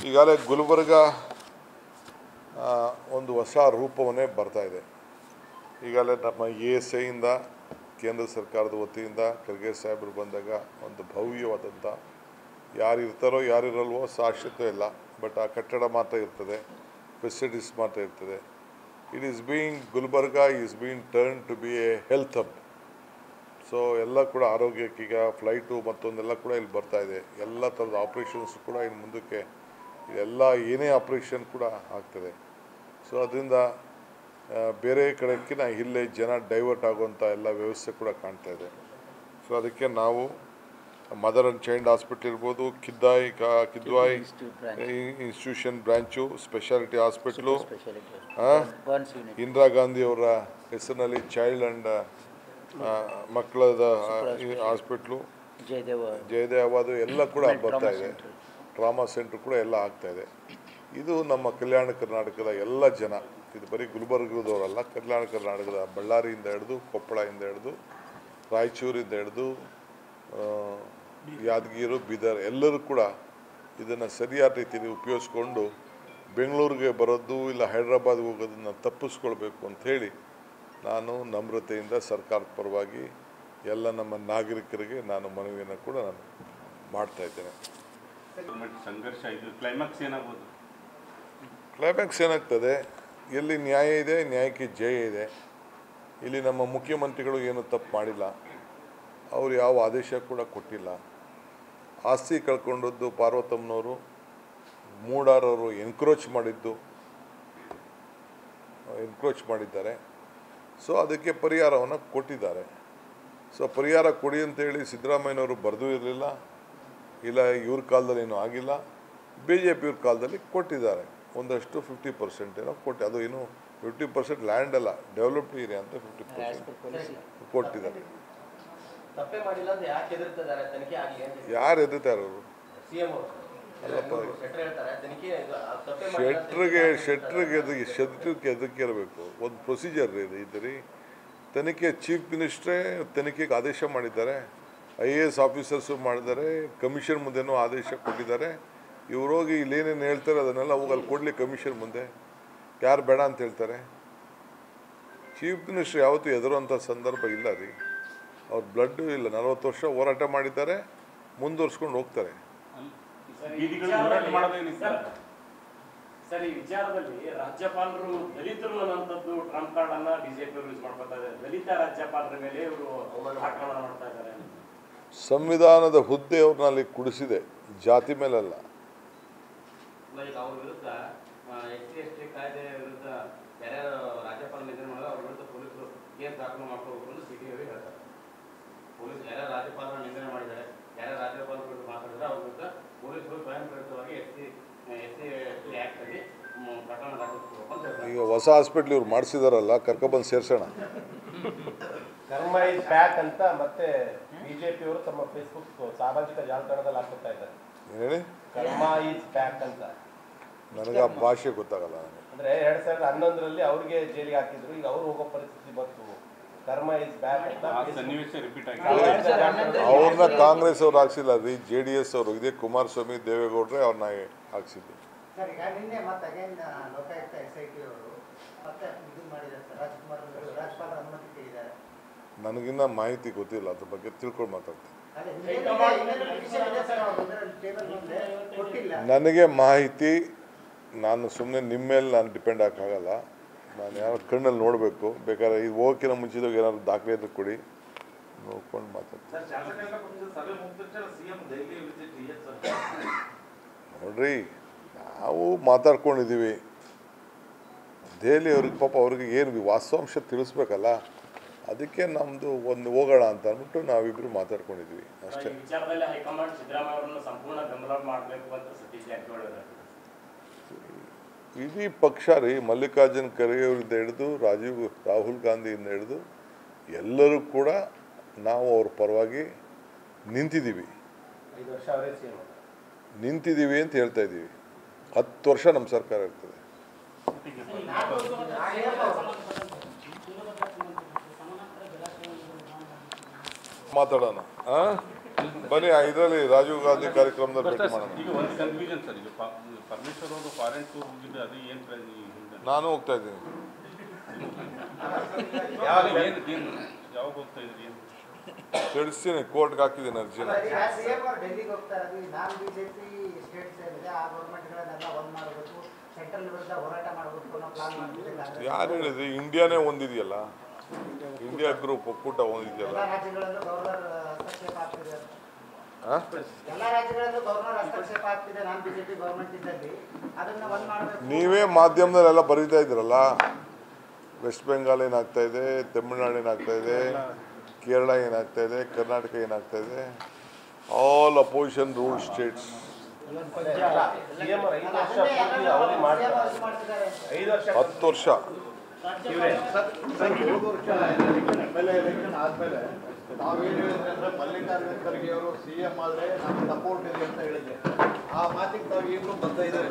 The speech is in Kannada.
ಈಗಾಗಲೇ ಗುಲ್ಬರ್ಗ ಒಂದು ಹೊಸ ರೂಪವನ್ನೇ ಬರ್ತಾ ಇದೆ. ಈಗಾಗಲೇ ನಮ್ಮ ASIಯಿಂದ ಕೇಂದ್ರ ಸರ್ಕಾರದ ವತಿಯಿಂದ ಖರ್ಗೆ ಸಾಹೇಬರು ಬಂದಾಗ ಒಂದು ಭವ್ಯವಾದಂಥ ಯಾರು ಇರ್ತಾರೋ ಯಾರಿರಲ್ವೋ ಶಾಶ್ವತ ಇಲ್ಲ, ಬಟ್ ಆ ಕಟ್ಟಡ ಮಾತ್ರ ಇರ್ತದೆ, ಫೆಸಿಲಿಟೀಸ್ ಮಾತ್ರ ಇರ್ತದೆ. It is being Gulbarga is being turn to be a health hub. So ಎಲ್ಲ ಕೂಡ ಆರೋಗ್ಯಕ್ಕೀಗ ಫ್ಲೈಟು ಮತ್ತೊಂದೆಲ್ಲ ಕೂಡ ಇಲ್ಲಿ ಬರ್ತಾ ಇದೆ. ಎಲ್ಲ ಥರದ ಆಪ್ರೇಷನ್ಸ್ ಕೂಡ ಇನ್ನು ಮುಂದಕ್ಕೆ ಎಲ್ಲ ಏನೇ ಆಪ್ರೇಷನ್ ಕೂಡ ಆಗ್ತದೆ. ಸೊ ಅದರಿಂದ ಬೇರೆ ಕಡೆಕ್ಕಿಂತ ಇಲ್ಲೇ ಜನ ಡೈವರ್ಟ್ ಆಗುವಂಥ ಎಲ್ಲ ವ್ಯವಸ್ಥೆ ಕೂಡ ಕಾಣ್ತಾ ಇದೆ. ಸೊ ಅದಕ್ಕೆ ನಾವು ಮದರ್ ಆ್ಯಂಡ್ ಚೈಲ್ಡ್ ಹಾಸ್ಪಿಟ್ಲ್ ಇರ್ಬೋದು, Kidwai institution branch, speciality hospital, Indira Gandhi ಅವರ ಹೆಸರಿನಲ್ಲಿ ಚೈಲ್ಡ್ ಆ್ಯಂಡ್ ಮಕ್ಕಳದ ಹಾಸ್ಪಿಟ್ಲು, ಜಯದೇವಾದು ಎಲ್ಲ ಕೂಡ ಬರ್ತಾ ಇದೆ. ಟ್ರಾಮಾ ಸೆಂಟ್ರ್ ಕೂಡ ಎಲ್ಲ ಆಗ್ತಾ ಇದೆ. ಇದು ನಮ್ಮ ಕಲ್ಯಾಣ ಕರ್ನಾಟಕದ ಎಲ್ಲ ಜನ, ಇದು ಬರೀ ಗುಲ್ಬರ್ಗದವರಲ್ಲ, ಕಲ್ಯಾಣ ಕರ್ನಾಟಕದ ಬಳ್ಳಾರಿಯಿಂದ ಹಿಡಿದು, ಕೊಪ್ಪಳದಿಂದ ಹಿಡಿದು, ರಾಯಚೂರಿಂದ ಹಿಡಿದು, ಯಾದಗಿರಿ, ಬೀದರ್ ಎಲ್ಲರೂ ಕೂಡ ಇದನ್ನು ಸರಿಯಾದ ರೀತಿಯಲ್ಲಿ ಉಪಯೋಗಿಸ್ಕೊಂಡು ಬೆಂಗಳೂರಿಗೆ ಬರೋದು ಇಲ್ಲ ಹೈದ್ರಾಬಾದ್ಗೆ ಹೋಗೋದನ್ನು ತಪ್ಪಿಸ್ಕೊಳ್ಬೇಕು ಅಂಥೇಳಿ ನಾನು ನಮ್ರತೆಯಿಂದ ಸರ್ಕಾರದ ಪರವಾಗಿ ಎಲ್ಲ ನಮ್ಮ ನಾಗರಿಕರಿಗೆ ನಾನು ಮನವಿಯನ್ನು ಕೂಡ ನಾನು ಮಾಡ್ತಾಯಿದ್ದೇನೆ. ಕ್ಲೈಮ್ಯಾಕ್ಸ್ ಏನಾಗ್ತದೆ, ಎಲ್ಲಿ ನ್ಯಾಯ ಇದೆ ನ್ಯಾಯಕ್ಕೆ ಜಯ ಇದೆ. ಇಲ್ಲಿ ನಮ್ಮ ಮುಖ್ಯಮಂತ್ರಿಗಳು ಏನು ತಪ್ಪು ಮಾಡಿಲ್ಲ, ಅವರು ಯಾವ ಆದೇಶ ಕೂಡ ಕೊಟ್ಟಿಲ್ಲ. ಆಸ್ತಿ ಕಳ್ಕೊಂಡದ್ದು ಪಾರ್ವತಮ್ಮನವರು, ಮೂಡಾರವರು ಎನ್ಕ್ರೋಚ್ ಮಾಡಿದ್ದಾರೆ. ಸೊ ಅದಕ್ಕೆ ಪರಿಹಾರವನ್ನು ಕೊಟ್ಟಿದ್ದಾರೆ. ಸೊ ಪರಿಹಾರ ಕೊಡಿ ಅಂತೇಳಿ ಸಿದ್ದರಾಮಯ್ಯನವರು ಬರೆದೂ ಇರಲಿಲ್ಲ, ಇಲ್ಲ ಇವ್ರ ಕಾಲದಲ್ಲಿ ಏನೂ ಆಗಿಲ್ಲ. BJP ಇವ್ರ ಕಾಲದಲ್ಲಿ ಕೊಟ್ಟಿದ್ದಾರೆ ಒಂದಷ್ಟು 50% ಏನೋ ಕೊಟ್ಟು, ಅದು ಏನು 50% ಲ್ಯಾಂಡ್ ಅಲ್ಲ, ಡೆವಲಪ್ಡ್ ಏರಿಯಾ ಅಂತ 50% ಕೊಟ್ಟಿದ್ದಾರೆ. ಯಾರು ಎದುರ್ತಾರೆ ಅವರು? ಶೆಟ್ರಿಗೆ ಎದಕ್ಕೆ ಇರಬೇಕು? ಒಂದು ಪ್ರೊಸೀಜರ್ ಇದೆ. ಇದ್ರಿ ತನಿಖೆ ಚೀಫ್ ಮಿನಿಸ್ಟ್ರೇ ತನಿಖೆಗೆ ಆದೇಶ ಮಾಡಿದ್ದಾರೆ, IAS ಆಫೀಸರ್ಸು ಮಾಡಿದ್ದಾರೆ, ಕಮಿಷನ್ ಮುಂದೆನೂ ಆದೇಶ ಕೊಟ್ಟಿದ್ದಾರೆ. ಇವರೋಗಿ ಇಲ್ಲೇನೇನು ಹೇಳ್ತಾರೆ ಅದನ್ನೆಲ್ಲ ಹೋಗಿ ಅಲ್ಲಿ ಕೊಡಲಿ ಕಮಿಷನ್ ಮುಂದೆ. ಯಾರು ಬೇಡ ಅಂತ ಹೇಳ್ತಾರೆ? ಚೀಫ್ ಮಿನಿಸ್ಟ್ರ್ ಯಾವತ್ತೂ ಎದುರುವಂಥ ಸಂದರ್ಭ ಇಲ್ಲ ರೀ. ಅವ್ರ ಬ್ಲಡ್ಡು ಇಲ್ಲ, 40 ವರ್ಷ ಹೋರಾಟ ಮಾಡಿದ್ದಾರೆ, ಮುಂದುವರ್ಸ್ಕೊಂಡು ಹೋಗ್ತಾರೆ. ಸರ್, ಈ ವಿಚಾರದಲ್ಲಿ ರಾಜ್ಯಪಾಲರು ದಲಿತರು ಅನ್ನೋಂಥದ್ದು ಟ್ರಂಪ್ ಕಾರ್ಡ್ ಅನ್ನ ಬಿಜೆಪಿ ಯೂಸ್ ಮಾಡ್ಕೊತಾ ಇದ್ದಾರೆ. ದಲಿತ ರಾಜ್ಯಪಾಲರ ಮೇಲೆ ಇವರು ಆಕ್ರಮಣ ಮಾಡ್ತಾ ಇದ್ದಾರೆ. ಸಂವಿಧಾನದ ಹುದ್ದೆ ಅವ್ರನ್ನ ಅಲ್ಲಿ ಕುಡಿಸಿದೆ, ಜಾತಿ ಮೇಲಲ್ಲ. ಅವ್ರ ವಿರುದ್ಧ SC/ST ಕಾಯ್ದೆ ವಿರುದ್ಧ ಯಾರ್ಯಾರು ರಾಜ್ಯಪಾಲ ನಿಂದನೆ ಮಾಡಿದ್ರೆ ಅವ್ರ ವಿರುದ್ಧ ಪೊಲೀಸರು ಕೇಸ್ ದಾಖಲು ಮಾಡ್ಕೋಬೇಕು ಅಂತ CT ಅವರು ಹೇಳ್ತಾರೆ. ಪೊಲೀಸ್ ಯಾರ್ಯಾರು ರಾಜ್ಯಪಾಲರ ನಿಂದನೆ ಮಾಡಿದ್ದಾರೆ, ಯಾರ್ಯಾರು ರಾಜ್ಯಪಾಲರ ವಿರುದ್ಧ ಮಾತಾಡಿದ್ರೆ ಅವ್ರ ವಿರುದ್ಧ ಪೊಲೀಸರು ಸ್ವಯಂ ಪ್ರೇರಿತವಾಗಿ SC/ST ಆಕ್ಟ್ ಅಲ್ಲಿ ಪ್ರಕರಣ ದಾಖಲಿಸಬೇಕು ಅಂತ ಹೇಳ್ತಾರೆ. ಈಗ ಹೊಸ ಹಾಸ್ಪಿಟ್ಲ್ ಇವ್ರು ಮಾಡಿಸಿದಾರಲ್ಲ, ಕರ್ಕೊಬಂದು ಸೇರ್ಸೋಣ. ಕರ್ಮ ಇಸ್ ಬ್ಯಾಕ್ ಅಂತ ಮತ್ತೆ BJP ಅವರು ತಮ್ಮ ಫೇಸ್ಬುಕ್ ಸಾಮಾಜಿಕ ಜಾಲತಾಣದಲ್ಲಿ ಹಾಕ್ತಾ ಇದ್ದಾರೆ. ಹೇಳಿ, ಕರ್ಮ ಇಸ್ ಬ್ಯಾಕ್ ಅಂತ. ನನಗೆ ಆ ಭಾಷೆ ಗೊತ್ತಾಗಲ್ಲ. ಅಂದ್ರೆ 2011ರಲ್ಲಿ ಅವ್ರಿಗೆ ಜೈಲಿಗೆ ಹಾಕಿದ್ರು, ಈಗ ಅವ್ರು ಹೋಗೋ ಪರಿಸ್ಥಿತಿ ಬಂತು. ಕರ್ಮ ಇಸ್ ಬ್ಯಾಕ್ ಅಂತ ಅವ್ರನ್ನ ಕಾಂಗ್ರೆಸ್ ಅವ್ರು ಹಾಕ್ಸಿಲ್ಲ ರೀ, JDS ಅವರು, ಇದೇ ಕುಮಾರಸ್ವಾಮಿ ದೇವೇಗೌಡ್ರೆ ಅವ್ರನ್ನ ಹಾಕ್ಸಿದ್ದು. ನನಗಿನ್ನ ಮಾಹಿತಿ ಗೊತ್ತಿಲ್ಲ, ಅದ್ರ ಬಗ್ಗೆ ತಿಳ್ಕೊಂಡು ಮಾತಾಡ್ತೀನಿ. ನನಗೆ ಮಾಹಿತಿ, ನಾನು ಸುಮ್ಮನೆ ನಿಮ್ಮ ಮೇಲೆ ನಾನು ಡಿಪೆಂಡ್ ಹಾಕಾಗಲ್ಲ. ನಾನು ಯಾರು ಕಣ್ಣಲ್ಲಿ ನೋಡಬೇಕು, ಬೇಕಾದ್ರೆ ಇದು ಹೋಗೋಕ್ಕಿಂತ ಮುಂಚಿದಾಗ ಏನಾದ್ರು ದಾಖಲೆ ಇದ್ರೆ ಕೊಡಿ, ನೋಡ್ಕೊಂಡು ಮಾತಾಡ್ತೀನಿ. ನೋಡ್ರಿ, ನಾವು ಮಾತಾಡ್ಕೊಂಡಿದ್ದೀವಿ. ದೆಹಲಿ ಅವ್ರಿಗೆ ಪಾಪ ಅವ್ರಿಗೆ ಏನು ವಾಸ್ತವಾಂಶ ತಿಳಿಸ್ಬೇಕಲ್ಲ, ಅದಕ್ಕೆ ನಮ್ಮದು ಒಂದು ಹೋಗೋಣ ಅಂತ ಅಂದ್ಬಿಟ್ಟು ನಾವಿಬ್ಬರು ಮಾತಾಡ್ಕೊಂಡಿದ್ವಿ ಅಷ್ಟೇ. ಇಡೀ ಪಕ್ಷ ರೀ, ಮಲ್ಲಿಕಾರ್ಜುನ್ ಖರ್ಗೆ ಅವರಿಂದ ಹಿಡಿದು ರಾಹುಲ್ ಗಾಂಧಿಯಿಂದ ಹಿಡಿದು ಎಲ್ಲರೂ ಕೂಡ ನಾವು ಅವ್ರ ಪರವಾಗಿ ನಿಂತಿದ್ದೀವಿ ಅಂತ ಹೇಳ್ತಾ ಇದ್ದೀವಿ. 10 ವರ್ಷ ನಮ್ಮ ಸರ್ಕಾರ ಇರ್ತದೆ. ಮಾತಾಡೋಣ. ಬನ್ನಿ ಇದರಲ್ಲಿ ರಾಜೀವ್ ಗಾಂಧಿ ಕಾರ್ಯಕ್ರಮದಲ್ಲಿ ಭೇಟಿ ಮಾಡೋಣ. ಈಗ ಒಂದು ಕನ್ಫ್ಯೂಷನ್ ಸರ್, ಈಗ ಪರಮೇಶ್ವರ್ ಅವರು ಫಾರಿನ್ ಟೂರ್ ಹೋಗಿದ್ದು ಅದು ಏನು ನಾನು ಹೋಗ್ತಾ ಇದ್ದೀನಿ. ಯಾವಾಗ ಹೋಗ್ತಾ ಇದ್ರಿ ಏನು ತಿಳಿಸ್ತೀನಿ, ಕೋರ್ಟ್ಗೆ ಹಾಕಿದ್ದೀನಿ ಅರ್ಜಿನ. ಡೆಲ್ಲಿಗೆ ಹೋಗ್ತಾ ಇರೋದು ನಾನ್ ಬಿಜೆಪಿ ಸ್ಟೇಟ್ಸ್ ಏನಿದೆ ಆ ಗೌರ್ಮೆಂಟ್ಗಳನ್ನೆಲ್ಲ ಒಂದ್ ಮಾಡಬೇಕು, ಸೆಂಟ್ರಲ್ ವಿರುದ್ಧ ಹೋರಾಟ ಮಾಡಬೇಕು ಅನ್ನೋ ಪ್ಲಾನ್ ಮಾಡ್ತಿದ್ದಾರೆ. ಯಾರು ಹೇಳಿದ್ರಿ? ಇಂಡಿಯಾನೇ ಒಂದಿದೆಯಲ್ಲ, ಇಂಡಿಯಾ ಗ್ರೂಪ್ ಒಕ್ಕೂಟ ಒಂದಿದೆಯಲ್ಲ. ಎಲ್ಲ ರಾಜ್ಯಗಳಲ್ಲೂ ಗವರ್ನರ್ ಹಸ್ತಕ್ಷೇಪ ಆಗ್ತಿದೆ. ಹಾಂ, ಎಲ್ಲ ರಾಜ್ಯಗಳಲ್ಲೂ ಗವರ್ನರ್ ಹಸ್ತಕ್ಷೇಪ ಆಗ್ತಿದೆ ನಾನ್ ಬಿಜೆಪಿ ಗೌರ್ಮೆಂಟ್ ಇದ್ದಲ್ಲಿ. ಅದನ್ನ ಒಂದ್ ಮಾಡಬೇಕು. ನೀವೇ ಮಾಧ್ಯಮದಲ್ಲೆಲ್ಲ ಬರೀತಾ ಇದ್ದೀರಲ್ಲ, ವೆಸ್ಟ್ ಬೆಂಗಾಲ್ ಏನಾಗ್ತಾ ಇದೆ, ತಮಿಳ್ನಾಡು ಏನಾಗ್ತಾ ಇದೆ, ಕೇರಳ ಏನಾಗ್ತಾ ಇದೆ, ಕರ್ನಾಟಕ ಏನಾಗ್ತಾ ಇದೆ, all opposition rule States. CM 5 ವರ್ಷ ಪೂರ್ತಿ ಅವಧಿ ಮಾಡ್ತಾರೆ. 5 ವರ್ಷ 10 ವರ್ಷ ಎಲೆಕ್ಷನ್ ಆದ್ಮೇಲೆ ನಾವೇನು ಹೇಳಿದ್ರೆ ಅಂದ್ರೆ ಮಲ್ಲಿಕಾರ್ಜುನ ಖರ್ಗೆ ಅವರು CM ಆದ್ರೆ ನಮ್ಗೆ ಸಪೋರ್ಟ್ ಇದೆ ಅಂತ ಹೇಳಿದ್ರೆ ಆ ಮಾತಿಗೆ ತಾವು ಈಗಲೂ ಬರ್ತಾ ಇದ್ದಾರೆ.